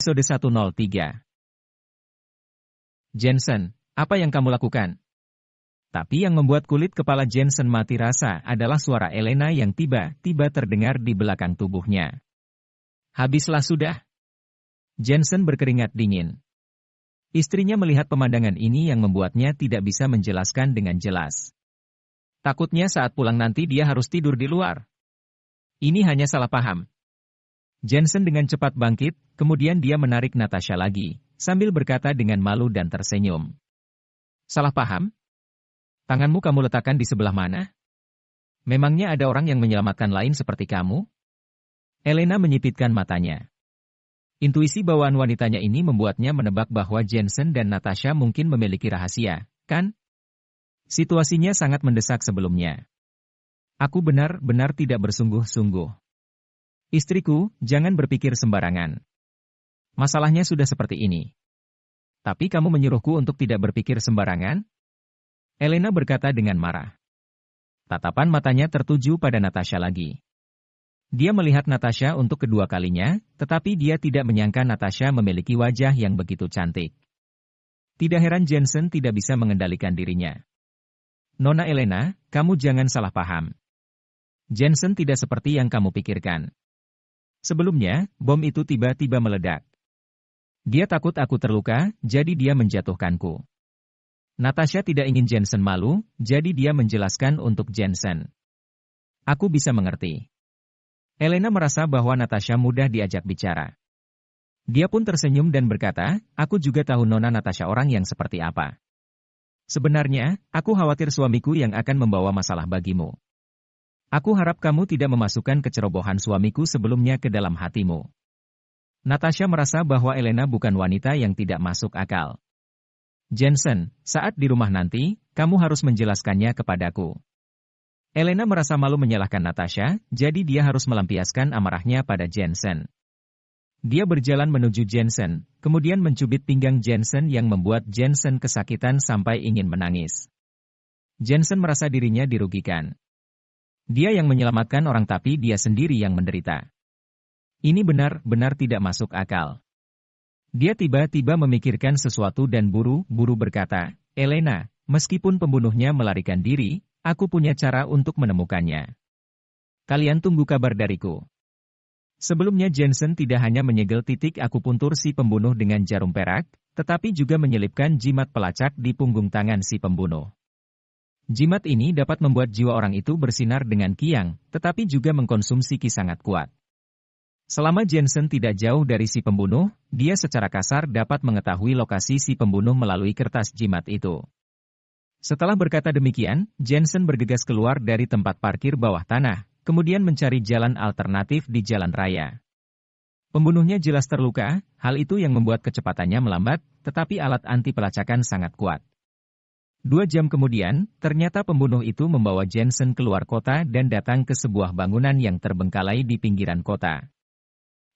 Episode 103. Jensen, apa yang kamu lakukan? Tapi yang membuat kulit kepala Jensen mati rasa adalah suara Elena yang tiba-tiba terdengar di belakang tubuhnya. Habislah sudah. Jensen berkeringat dingin. Istrinya melihat pemandangan ini yang membuatnya tidak bisa menjelaskan dengan jelas. Takutnya saat pulang nanti dia harus tidur di luar. Ini hanya salah paham. Jensen dengan cepat bangkit, kemudian dia menarik Natasha lagi, sambil berkata dengan malu dan tersenyum. Salah paham? Tanganmu kamu letakkan di sebelah mana? Memangnya ada orang yang menyelamatkan lain seperti kamu? Elena menyipitkan matanya. Intuisi bawaan wanitanya ini membuatnya menebak bahwa Jensen dan Natasha mungkin memiliki rahasia, kan? Situasinya sangat mendesak sebelumnya. Aku benar-benar tidak bersungguh-sungguh. Istriku, jangan berpikir sembarangan. Masalahnya sudah seperti ini. Tapi kamu menyuruhku untuk tidak berpikir sembarangan? Elena berkata dengan marah. Tatapan matanya tertuju pada Natasha lagi. Dia melihat Natasha untuk kedua kalinya, tetapi dia tidak menyangka Natasha memiliki wajah yang begitu cantik. Tidak heran Jensen tidak bisa mengendalikan dirinya. Nona Elena, kamu jangan salah paham. Jensen tidak seperti yang kamu pikirkan. Sebelumnya, bom itu tiba-tiba meledak. Dia takut aku terluka, jadi dia menjatuhkanku. Natasha tidak ingin Jensen malu, jadi dia menjelaskan untuk Jensen. Aku bisa mengerti. Elena merasa bahwa Natasha mudah diajak bicara. Dia pun tersenyum dan berkata, aku juga tahu Nona Natasha orang yang seperti apa. Sebenarnya, aku khawatir suamiku yang akan membawa masalah bagimu. Aku harap kamu tidak memasukkan kecerobohan suamiku sebelumnya ke dalam hatimu. Natasha merasa bahwa Elena bukan wanita yang tidak masuk akal. Jensen, saat di rumah nanti, kamu harus menjelaskannya kepadaku. Elena merasa malu menyalahkan Natasha, jadi dia harus melampiaskan amarahnya pada Jensen. Dia berjalan menuju Jensen, kemudian mencubit pinggang Jensen yang membuat Jensen kesakitan sampai ingin menangis. Jensen merasa dirinya dirugikan. Dia yang menyelamatkan orang tapi dia sendiri yang menderita. Ini benar-benar tidak masuk akal. Dia tiba-tiba memikirkan sesuatu dan buru-buru berkata, Elena, meskipun pembunuhnya melarikan diri, aku punya cara untuk menemukannya. Kalian tunggu kabar dariku. Sebelumnya Jensen tidak hanya menyegel titik akupuntur si pembunuh dengan jarum perak, tetapi juga menyelipkan jimat pelacak di punggung tangan si pembunuh. Jimat ini dapat membuat jiwa orang itu bersinar dengan kiang, tetapi juga mengkonsumsi ki sangat kuat. Selama Jensen tidak jauh dari si pembunuh, dia secara kasar dapat mengetahui lokasi si pembunuh melalui kertas jimat itu. Setelah berkata demikian, Jensen bergegas keluar dari tempat parkir bawah tanah, kemudian mencari jalan alternatif di jalan raya. Pembunuhnya jelas terluka, hal itu yang membuat kecepatannya melambat, tetapi alat anti pelacakan sangat kuat. 2 jam kemudian, ternyata pembunuh itu membawa Jensen keluar kota dan datang ke sebuah bangunan yang terbengkalai di pinggiran kota.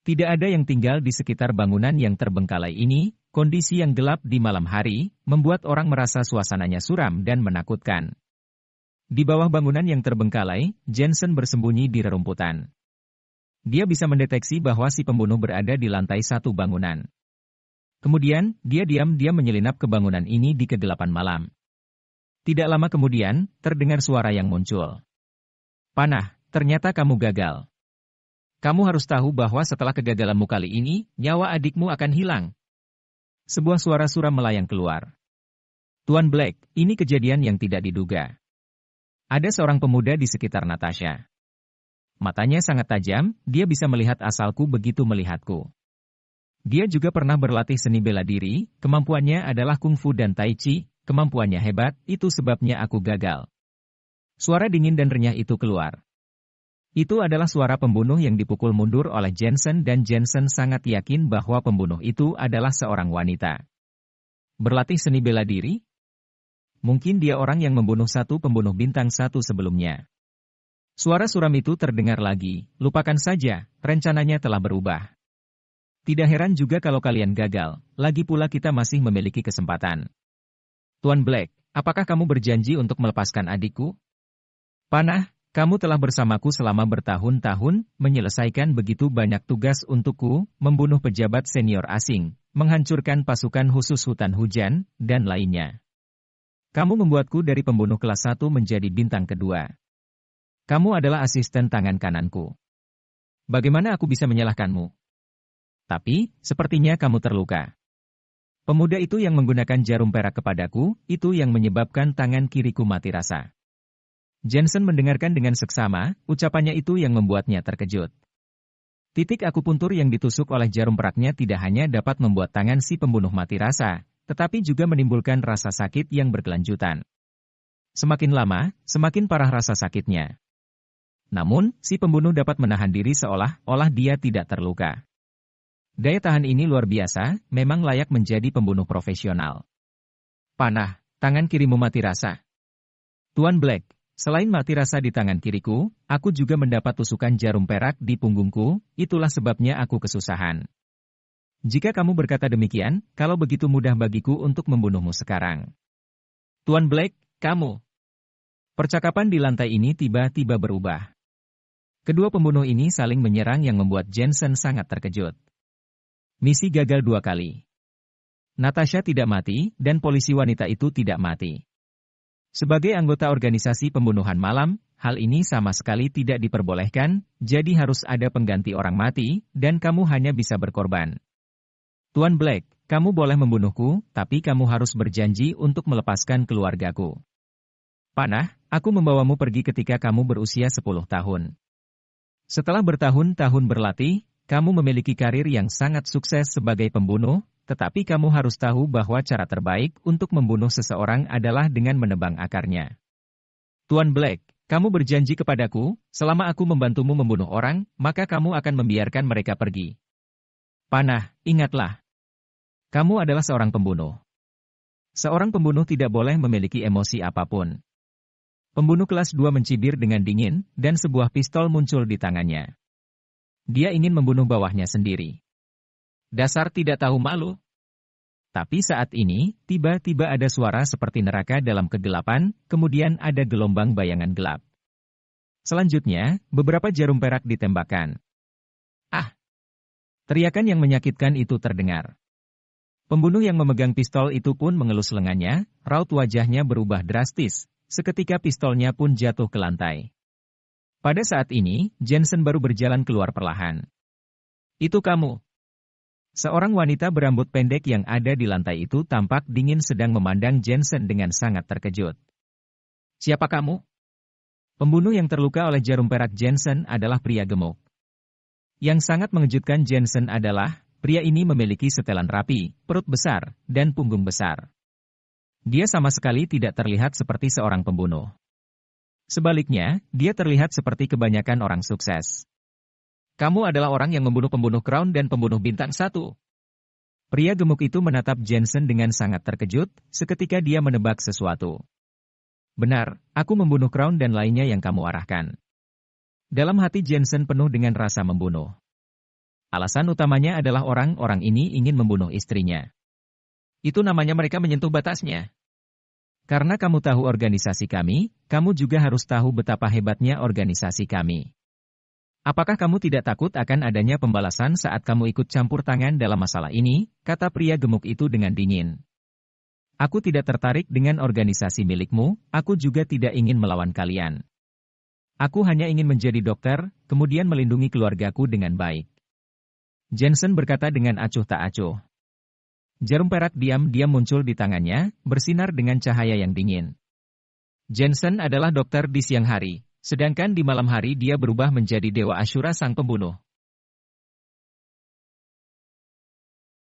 Tidak ada yang tinggal di sekitar bangunan yang terbengkalai ini, kondisi yang gelap di malam hari, membuat orang merasa suasananya suram dan menakutkan. Di bawah bangunan yang terbengkalai, Jensen bersembunyi di rerumputan. Dia bisa mendeteksi bahwa si pembunuh berada di lantai 1 bangunan. Kemudian, dia diam-diam menyelinap ke bangunan ini di kegelapan malam. Tidak lama kemudian, terdengar suara yang muncul. Panah, ternyata kamu gagal. Kamu harus tahu bahwa setelah kegagalanmu kali ini, nyawa adikmu akan hilang. Sebuah suara suram melayang keluar. Tuan Black, ini kejadian yang tidak diduga. Ada seorang pemuda di sekitar Natasha. Matanya sangat tajam, dia bisa melihat asalku begitu melihatku. Dia juga pernah berlatih seni bela diri, kemampuannya adalah kungfu dan tai chi. Kemampuannya hebat, itu sebabnya aku gagal. Suara dingin dan renyah itu keluar. Itu adalah suara pembunuh yang dipukul mundur oleh Jensen dan Jensen sangat yakin bahwa pembunuh itu adalah seorang wanita. Berlatih seni bela diri? Mungkin dia orang yang membunuh satu pembunuh bintang 1 sebelumnya. Suara suram itu terdengar lagi, lupakan saja, rencananya telah berubah. Tidak heran juga kalau kalian gagal, lagi pula kita masih memiliki kesempatan. Tuan Black, apakah kamu berjanji untuk melepaskan adikku? Panah, Kamu telah bersamaku selama bertahun-tahun, menyelesaikan begitu banyak tugas untukku, membunuh pejabat senior asing, menghancurkan pasukan khusus hutan hujan, dan lainnya. Kamu membuatku dari pembunuh kelas 1 menjadi bintang kedua. Kamu adalah asisten tangan kananku. Bagaimana aku bisa menyalahkanmu? Tapi, sepertinya kamu terluka. Pemuda itu yang menggunakan jarum perak kepadaku, itu yang menyebabkan tangan kiriku mati rasa. Jensen mendengarkan dengan seksama, ucapannya itu yang membuatnya terkejut. Titik akupuntur yang ditusuk oleh jarum peraknya tidak hanya dapat membuat tangan si pembunuh mati rasa, tetapi juga menimbulkan rasa sakit yang berkelanjutan. Semakin lama, semakin parah rasa sakitnya. Namun, si pembunuh dapat menahan diri seolah-olah dia tidak terluka. Daya tahan ini luar biasa, memang layak menjadi pembunuh profesional. Panah, tangan kirimu mati rasa. Tuan Black. Selain mati rasa di tangan kiriku, aku juga mendapat tusukan jarum perak di punggungku, itulah sebabnya aku kesusahan. Jika kamu berkata demikian, kalau begitu mudah bagiku untuk membunuhmu sekarang. Tuan Black, kamu. Percakapan di lantai ini tiba-tiba berubah. Kedua pembunuh ini saling menyerang yang membuat Jensen sangat terkejut. Misi gagal 2 kali. Natasha tidak mati, dan polisi wanita itu tidak mati. Sebagai anggota organisasi pembunuhan malam, hal ini sama sekali tidak diperbolehkan, jadi harus ada pengganti orang mati, dan kamu hanya bisa berkorban. Tuan Black, kamu boleh membunuhku, tapi kamu harus berjanji untuk melepaskan keluargaku. Panah, aku membawamu pergi ketika kamu berusia 10 tahun. Setelah bertahun-tahun berlatih, kamu memiliki karir yang sangat sukses sebagai pembunuh, tetapi kamu harus tahu bahwa cara terbaik untuk membunuh seseorang adalah dengan menebang akarnya. Tuan Black, kamu berjanji kepadaku, selama aku membantumu membunuh orang, maka kamu akan membiarkan mereka pergi. Panah, ingatlah. Kamu adalah seorang pembunuh. Seorang pembunuh tidak boleh memiliki emosi apapun. Pembunuh kelas 2 mencibir dengan dingin, dan sebuah pistol muncul di tangannya. Dia ingin membunuh bawahnya sendiri. Dasar tidak tahu malu. Tapi saat ini, tiba-tiba ada suara seperti neraka dalam kegelapan, kemudian ada gelombang bayangan gelap. Selanjutnya, beberapa jarum perak ditembakkan. Ah! Teriakan yang menyakitkan itu terdengar. Pembunuh yang memegang pistol itu pun mengelus lengannya, raut wajahnya berubah drastis, seketika pistolnya pun jatuh ke lantai. Pada saat ini, Jensen baru berjalan keluar perlahan. Itu kamu. Seorang wanita berambut pendek yang ada di lantai itu tampak dingin sedang memandang Jensen dengan sangat terkejut. Siapa kamu? Pembunuh yang terluka oleh jarum perak Jensen adalah pria gemuk. Yang sangat mengejutkan Jensen adalah, pria ini memiliki setelan rapi, perut besar, dan punggung besar. Dia sama sekali tidak terlihat seperti seorang pembunuh. Sebaliknya, dia terlihat seperti kebanyakan orang sukses. Kamu adalah orang yang membunuh pembunuh Crown dan pembunuh bintang 1. Pria gemuk itu menatap Jensen dengan sangat terkejut, seketika dia menebak sesuatu. Benar, aku membunuh Crown dan lainnya yang kamu arahkan. Dalam hati Jensen penuh dengan rasa membunuh. Alasan utamanya adalah orang-orang ini ingin membunuh istrinya. Itu namanya mereka menyentuh batasnya. Karena kamu tahu organisasi kami, kamu juga harus tahu betapa hebatnya organisasi kami. Apakah kamu tidak takut akan adanya pembalasan saat kamu ikut campur tangan dalam masalah ini, kata pria gemuk itu dengan dingin. Aku tidak tertarik dengan organisasi milikmu, aku juga tidak ingin melawan kalian. Aku hanya ingin menjadi dokter, kemudian melindungi keluargaku dengan baik. Jensen berkata dengan acuh tak acuh. Jarum perak diam-diam muncul di tangannya, bersinar dengan cahaya yang dingin. Jensen adalah dokter di siang hari. Sedangkan di malam hari dia berubah menjadi Dewa Ashura sang pembunuh.